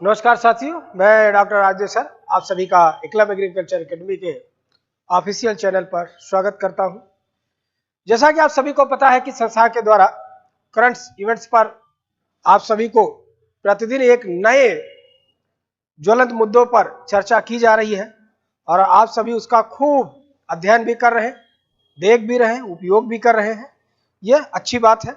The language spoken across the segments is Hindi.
नमस्कार साथियों, मैं डॉक्टर राजेश सर आप सभी का एकलव्य एग्रीकल्चर एकेडमी के ऑफिशियल चैनल पर स्वागत करता हूं। जैसा कि आप सभी को पता है कि संस्था के द्वारा करंट इवेंट्स पर आप सभी को प्रतिदिन एक नए ज्वलंत मुद्दों पर चर्चा की जा रही है और आप सभी उसका खूब अध्ययन भी कर रहे हैं, देख भी रहे हैं, उपयोग भी कर रहे हैं। यह अच्छी बात है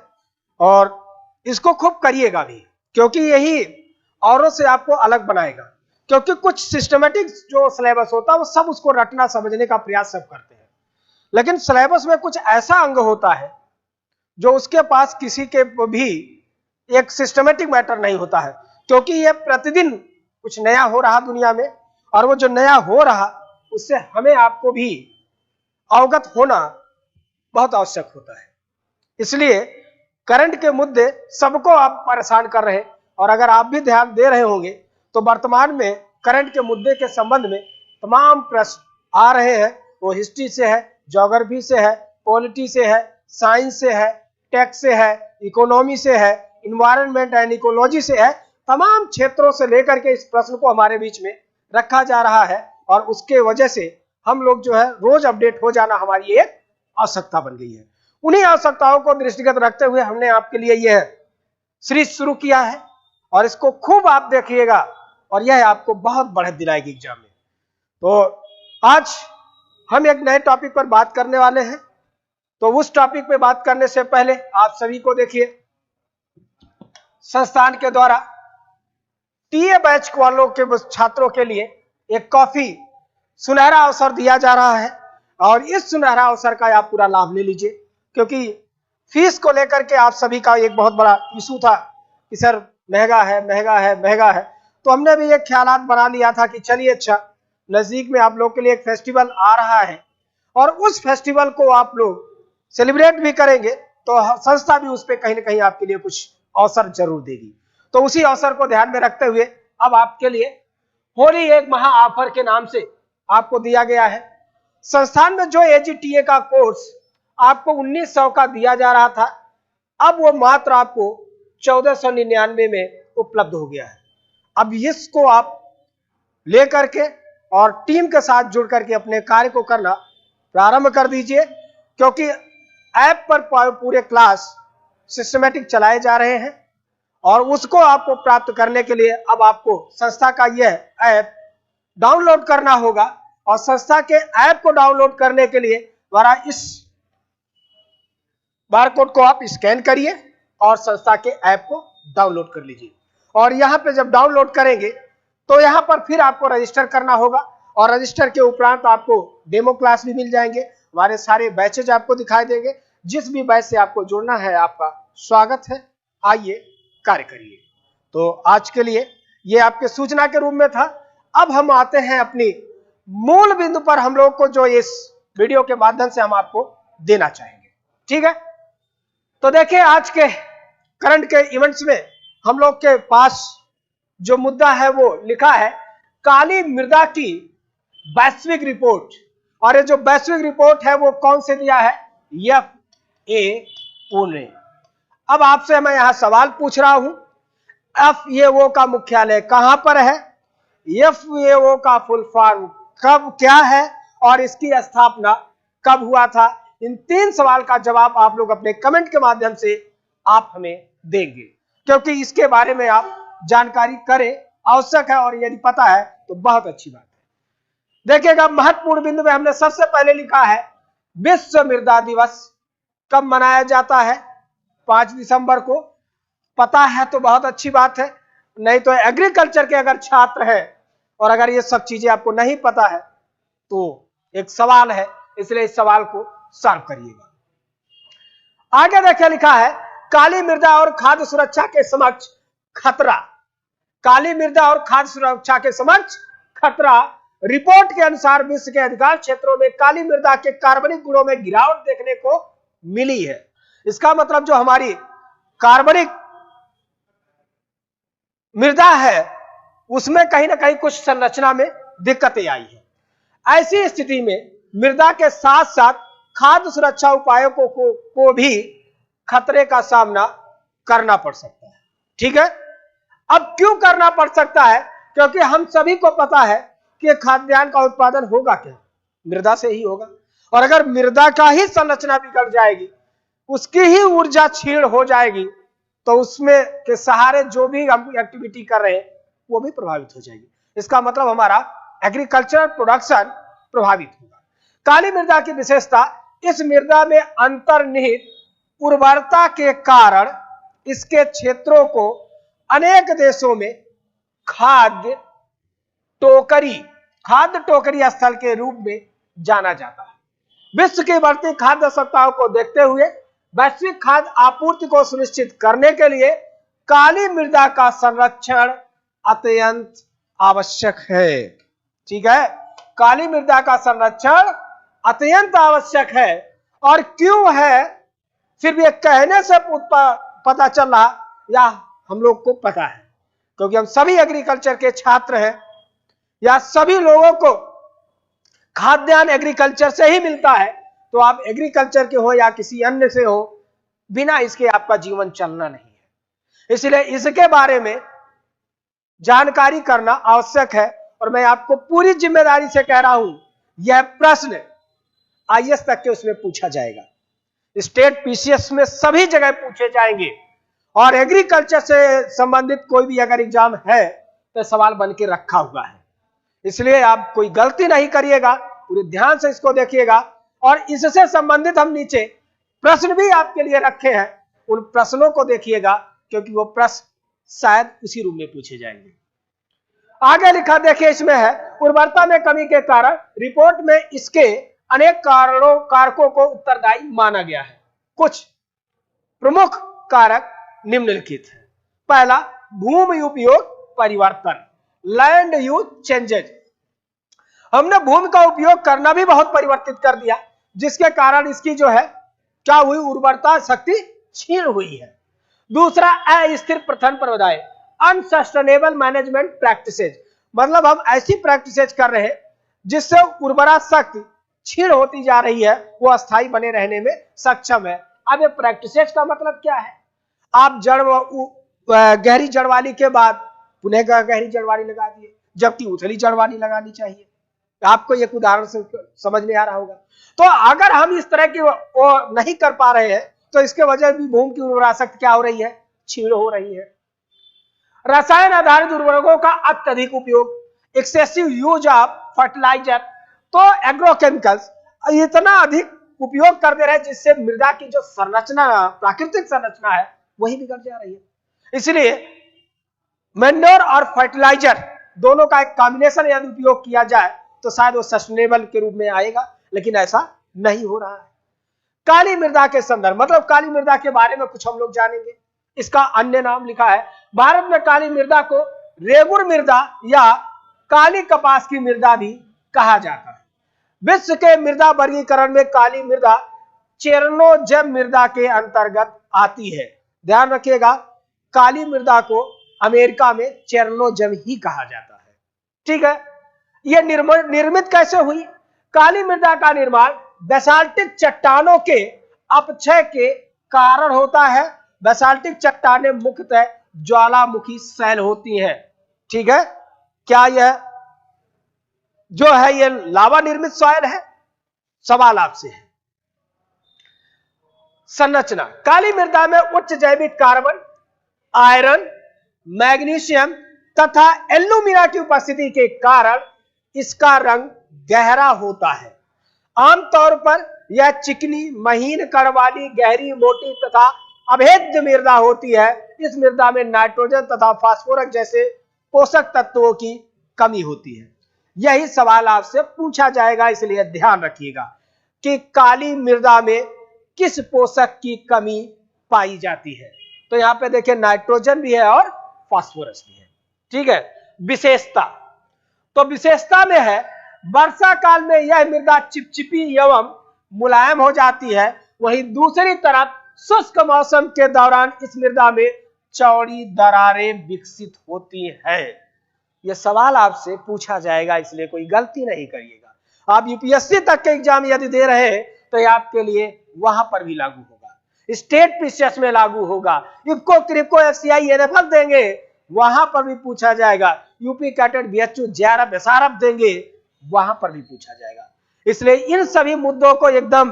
और इसको खूब करिएगा भी, क्योंकि यही औरों से आपको अलग बनाएगा। क्योंकि कुछ सिस्टमेटिक जो सिलेबस होता है वो सब उसको रटना समझने का प्रयास सब करते हैं, लेकिन सिलेबस में कुछ ऐसा अंग होता है जो उसके पास किसी के भी एक सिस्टमेटिक मैटर नहीं होता है। क्योंकि ये प्रतिदिन कुछ नया हो रहा दुनिया में, और वो जो नया हो रहा उससे हमें आपको भी अवगत होना बहुत आवश्यक होता है। इसलिए करंट के मुद्दे सबको आप परेशान कर रहे हैं, और अगर आप भी ध्यान दे रहे होंगे तो वर्तमान में करंट के मुद्दे के संबंध में तमाम प्रश्न आ रहे हैं। वो हिस्ट्री से है, ज्योग्राफी से है, पॉलिटी से है, साइंस से है, टेक से है, इकोनॉमी से है, इन्वायरमेंट एंड इकोलॉजी से है। तमाम क्षेत्रों से लेकर के इस प्रश्न को हमारे बीच में रखा जा रहा है, और उसके वजह से हम लोग जो है रोज अपडेट हो जाना हमारी एक आवश्यकता बन गई है। उन्हीं आवश्यकताओं को दृष्टिगत रखते हुए हमने आपके लिए यह सीरीज शुरू किया है, और इसको खूब आप देखिएगा और यह आपको बहुत बढ़त दिलाएगी एग्जाम में। तो आज हम एक नए टॉपिक पर बात करने वाले हैं। तो उस टॉपिक पे बात करने से पहले आप सभी को देखिए, संस्थान के द्वारा टीए बैच वालों के छात्रों के लिए एक काफी सुनहरा अवसर दिया जा रहा है, और इस सुनहरा अवसर का आप पूरा लाभ ले लीजिए। क्योंकि फीस को लेकर के आप सभी का एक बहुत बड़ा इशू था कि सर महंगा है महंगा है महंगा है। तो हमने भी एक ख्यालात बना लिया था कि चलिए अच्छा, नजदीक में आप लोग के लिए एक फेस्टिवल आ रहा है और उस फेस्टिवल को आप लोग सेलिब्रेट भी करेंगे, तो संस्था भी उस पर कहीं ना कहीं आपके लिए कुछ अवसर जरूर देगी। तो उसी अवसर को ध्यान में रखते हुए अब आपके लिए होली एक महा ऑफर के नाम से आपको दिया गया है। संस्थान में जो एजीटीए का कोर्स आपको 1900 का दिया जा रहा था, अब वो मात्र आपको 1499 में उपलब्ध हो गया है। अब इसको आप लेकर के और टीम के साथ जुड़ करके अपने कार्य को करना प्रारंभ कर दीजिए, क्योंकि ऐप पर पूरे क्लास सिस्टमेटिक चलाए जा रहे हैं, और उसको आपको प्राप्त करने के लिए अब आपको संस्था का यह ऐप डाउनलोड करना होगा। और संस्था के ऐप को डाउनलोड करने के लिए द्वारा इस बारकोड को आप स्कैन करिए और संस्था के ऐप को डाउनलोड कर लीजिए। और यहां पे जब डाउनलोड करेंगे तो यहां पर फिर आपको रजिस्टर करना होगा, और रजिस्टर के उपरांत आपको डेमो क्लास भी मिल जाएंगे। हमारे सारे बैचेज आपको दिखाई देंगे। जिस भी बैच से आपको जुड़ना है आपका स्वागत है, आइए कार्य करिए। तो आज के लिए ये आपके सूचना के रूप में था। अब हम आते हैं अपनी मूल बिंदु पर, हम लोग को जो इस वीडियो के माध्यम से हम आपको देना चाहेंगे। ठीक है, तो देखिए आज के करंट के इवेंट्स में हम लोग के पास जो मुद्दा है वो लिखा है काली मृदा की वैश्विक रिपोर्ट। और ये जो वैश्विक रिपोर्ट है वो कौन से दिया है? FAO ने। अब आपसे मैं यहां सवाल पूछ रहा हूं, FAO का मुख्यालय कहां पर है? FAO का फुल फॉर्म कब क्या है और इसकी स्थापना कब हुआ था? इन 3 सवाल का जवाब आप लोग अपने कमेंट के माध्यम से आप हमें देंगे, क्योंकि इसके बारे में आप जानकारी करें आवश्यक है, और यदि पता है तो बहुत अच्छी बात है। देखिएगा महत्वपूर्ण बिंदु में हमने सबसे पहले लिखा है विश्व मृदा दिवस कब मनाया जाता है? 5 दिसंबर को। पता है तो बहुत अच्छी बात है, नहीं तो एग्रीकल्चर के अगर छात्र हैं और अगर ये सब चीजें आपको नहीं पता है तो एक सवाल है, इसलिए इस सवाल को सॉल्व करिएगा। आगे देखिए लिखा है काली मृदा और खाद्य सुरक्षा के समक्ष खतरा। काली मृदा और खाद्य सुरक्षा के समक्ष खतरा। रिपोर्ट के अनुसार विश्व के अधिकांश क्षेत्रों में काली मृदा के कार्बनिक गुणों में गिरावट देखने को मिली है। इसका मतलब जो हमारी कार्बनिक मृदा है उसमें कहीं ना कहीं कुछ संरचना में दिक्कतें आई है। ऐसी स्थिति में मृदा के साथ साथ खाद्य सुरक्षा उपायों को भी खतरे का सामना करना पड़ सकता है। ठीक है, अब क्यों करना पड़ सकता है? क्योंकि हम सभी को पता है कि खाद्यान्न का उत्पादन होगा क्या, मृदा से ही होगा। और अगर मृदा का ही संरचना बिगड़ जाएगी, उसकी ही ऊर्जा क्षीण हो जाएगी, तो उसमें के सहारे जो भी हम एक्टिविटी कर रहे हैं वो भी प्रभावित हो जाएगी। इसका मतलब हमारा एग्रीकल्चरल प्रोडक्शन प्रभावित होगा। काली मृदा की विशेषता, इस मृदा में अंतर्निहित उर्वरता के कारण इसके क्षेत्रों को अनेक देशों में खाद्य टोकरी स्थल के रूप में जाना जाता है। विश्व की बढ़ती खाद्य आवश्यकताओं को देखते हुए वैश्विक खाद्य आपूर्ति को सुनिश्चित करने के लिए काली मृदा का संरक्षण अत्यंत आवश्यक है। ठीक है, काली मृदा का संरक्षण अत्यंत आवश्यक है। और क्यों है, सिर्फ ये कहने से पता चल रहा या हम लोग को पता है? क्योंकि हम सभी एग्रीकल्चर के छात्र हैं, या सभी लोगों को खाद्यान्न एग्रीकल्चर से ही मिलता है। तो आप एग्रीकल्चर के हो या किसी अन्य से हो, बिना इसके आपका जीवन चलना नहीं है। इसलिए इसके बारे में जानकारी करना आवश्यक है। और मैं आपको पूरी जिम्मेदारी से कह रहा हूं, यह प्रश्न आईएएस तक के उसमें पूछा जाएगा, स्टेट पीसीएस में सभी जगह पूछे जाएंगे। और एग्रीकल्चर से संबंधित कोई भी अगर एग्जाम है तो सवाल बन के रखा हुआ है। इसलिए आप कोई गलती नहीं करिएगा, पूरे ध्यान से इसको देखिएगा। और इससे संबंधित हम नीचे प्रश्न भी आपके लिए रखे हैं, उन प्रश्नों को देखिएगा, क्योंकि वो प्रश्न शायद उसी रूप में पूछे जाएंगे। आगे लिखा देखिए, इसमें है उर्वरता में कमी के कारण रिपोर्ट में इसके अनेक कारकों को उत्तरदायी माना गया है। कुछ प्रमुख कारक निम्नलिखित है। पहला, भूमि उपयोग परिवर्तन, लैंड यूज चेंजेज। हमने भूमि का उपयोग करना भी बहुत परिवर्तित कर दिया, जिसके कारण इसकी जो है क्या हुई, उर्वरता शक्ति क्षीण हुई है। दूसरा, अस्थिर प्रथन प्रवधाय, अनसस्टेनेबल मैनेजमेंट प्रैक्टिसेज, मतलब हम ऐसी प्रैक्टिसेज कर रहे हैं जिससे उर्वरा शक्ति क्षीण होती जा रही है, वो अस्थायी बने रहने में सक्षम है। अब ये प्रैक्टिसेज का मतलब क्या है? आप गहरी जड़ वाली के बाद पुनः गहरी जड़ वाली लगा दिए, जबकि उथली जड़ वाली लगानी चाहिए। आपको एक उदाहरण से समझ में आ रहा होगा। तो अगर हम इस तरह की वो नहीं कर पा रहे हैं, तो इसके वजह भी भूमि की उर्वरा शक्ति क्या हो रही है, क्षीण हो रही है। रसायन आधारित उर्वरकों का अत्यधिक उपयोग, एक्सेसिव यूज ऑफ फर्टिलाइजर, तो एग्रोकेमिकल्स इतना अधिक उपयोग कर दे रहे हैं जिससे मृदा की जो संरचना, प्राकृतिक संरचना है, वही बिगड़ जा रही है। इसलिए मैन्योर और फर्टिलाइजर दोनों का एक कॉम्बिनेशन यदि उपयोग किया जाए तो शायद वो सस्टेनेबल के रूप में आएगा, लेकिन ऐसा नहीं हो रहा है। काली मृदा के संदर्भ, मतलब काली मृदा के बारे में कुछ हम लोग जानेंगे। इसका अन्य नाम लिखा है। भारत में काली मृदा को रेगुर मृदा या काली कपास की मृदा भी कहा जाता है। विश्व के मृदा वर्गीकरण में काली मृदा चेरनोजेम मृदा के अंतर्गत आती है। ध्यान रखिएगा, काली मृदा को अमेरिका में चेरनोजेम ही कहा जाता है। ठीक है, यह निर्मित कैसे हुई? काली मृदा का निर्माण बेसाल्टिक चट्टानों के अपक्षय के कारण होता है। बेसाल्टिक चट्टानें मुख्यतः ज्वालामुखी शैल होती हैं। ठीक है, क्या यह जो है ये लावा निर्मित सॉइल है? सवाल आपसे है। संरचना, काली मृदा में उच्च जैविक कार्बन, आयरन, मैग्नीशियम तथा एल्यूमिना की उपस्थिति के कारण इसका रंग गहरा होता है। आमतौर पर यह चिकनी, महीन कण वाली, गहरी, मोटी तथा अभेद्य मृदा होती है। इस मृदा में नाइट्रोजन तथा फास्फोरस जैसे पोषक तत्वों की कमी होती है। यही सवाल आपसे पूछा जाएगा, इसलिए ध्यान रखिएगा कि काली मृदा में किस पोषक की कमी पाई जाती है। तो यहां पे देखिए नाइट्रोजन भी है और फास्फोरस भी है। ठीक है, विशेषता, तो विशेषता में है वर्षा काल में यह मृदा चिपचिपी एवं मुलायम हो जाती है। वहीं दूसरी तरफ शुष्क मौसम के दौरान इस मृदा में चौड़ी दरारें विकसित होती हैं। यह सवाल आपसे पूछा जाएगा, इसलिए कोई गलती नहीं करिएगा। आप यूपीएससी तक के एग्जाम यदि दे रहे हैं तो यह आपके लिए वहां पर भी लागू होगा, स्टेट पीसीएस में लागू होगा, इफको, क्रिप्को, एफसीआई, एनएफएल देंगे, वहां पर भी पूछा जाएगा। UP CATET BHU JRF SRF देंगे, वहां पर भी पूछा जाएगा। इसलिए इन सभी मुद्दों को एकदम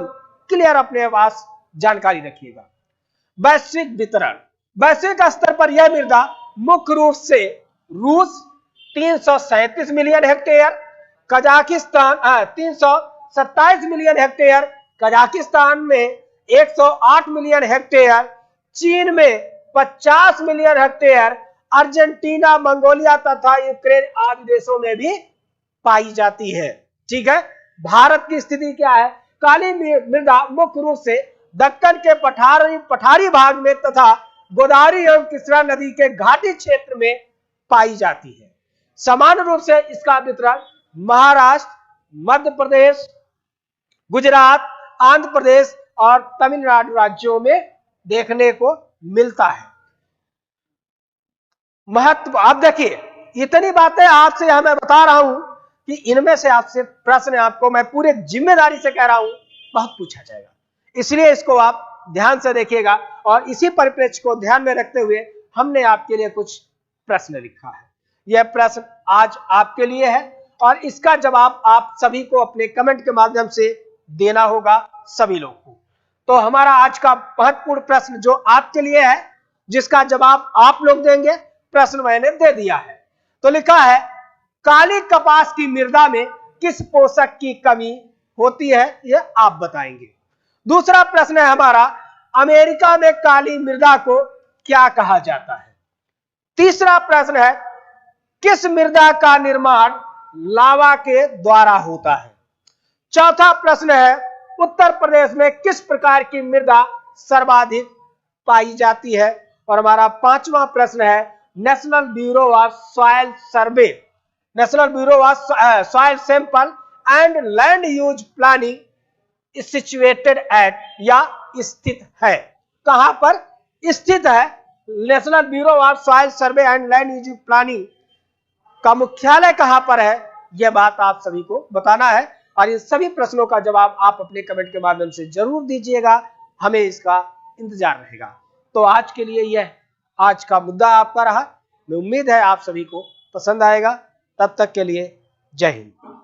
क्लियर अपने पास जानकारी रखिएगा। वैश्विक वितरण, वैश्विक स्तर पर यह मृदा मुख्य रूप से रूस 337 million hectare, Kazakhstan 327 million hectare, Kazakhstan में 108 मिलियन हेक्टेयर, चीन में 50 मिलियन हेक्टेयर, अर्जेंटीना, मंगोलिया तथा यूक्रेन आदि देशों में भी पाई जाती है। ठीक है, भारत की स्थिति क्या है? काली मृदा मुख्य रूप से दक्कन के पठारी भाग में तथा गोदावरी एवं कृष्णा नदी के घाटी क्षेत्र में पाई जाती है। समान रूप से इसका वितरण महाराष्ट्र, मध्य प्रदेश, गुजरात, आंध्र प्रदेश और तमिलनाडु राज्यों में देखने को मिलता है। महत्व, आप देखिए इतनी बातें आपसे मैं बता रहा हूं कि इनमें से आपसे प्रश्न, आपको मैं पूरे जिम्मेदारी से कह रहा हूं, बहुत पूछा जाएगा। इसलिए इसको आप ध्यान से देखिएगा और इसी परिप्रेक्ष्य को ध्यान में रखते हुए हमने आपके लिए कुछ प्रश्न लिखा है। यह प्रश्न आज आपके लिए है और इसका जवाब आप सभी को अपने कमेंट के माध्यम से देना होगा, सभी लोग को। तो हमारा आज का महत्वपूर्ण प्रश्न जो आपके लिए है, जिसका जवाब आप लोग देंगे, प्रश्न मैंने दे दिया है। तो लिखा है, काली कपास की मृदा में किस पोषक की कमी होती है, यह आप बताएंगे। दूसरा प्रश्न है हमारा, अमेरिका में काली मृदा को क्या कहा जाता है। तीसरा प्रश्न है, किस मृदा का निर्माण लावा के द्वारा होता है। चौथा प्रश्न है, उत्तर प्रदेश में किस प्रकार की मृदा सर्वाधिक पाई जाती है। और हमारा पांचवा प्रश्न है, national bureau of soil survey, national bureau of soil sample and land use planning situated at, या स्थित है, कहां पर स्थित है। National bureau of soil survey and land use planning का मुख्यालय कहां पर है, यह बात आप सभी को बताना है। और इन सभी प्रश्नों का जवाब आप अपने कमेंट के माध्यम से जरूर दीजिएगा, हमें इसका इंतजार रहेगा। तो आज के लिए यह आज का मुद्दा आपका रहा। मैं उम्मीद है आप सभी को पसंद आएगा। तब तक के लिए जय हिंद।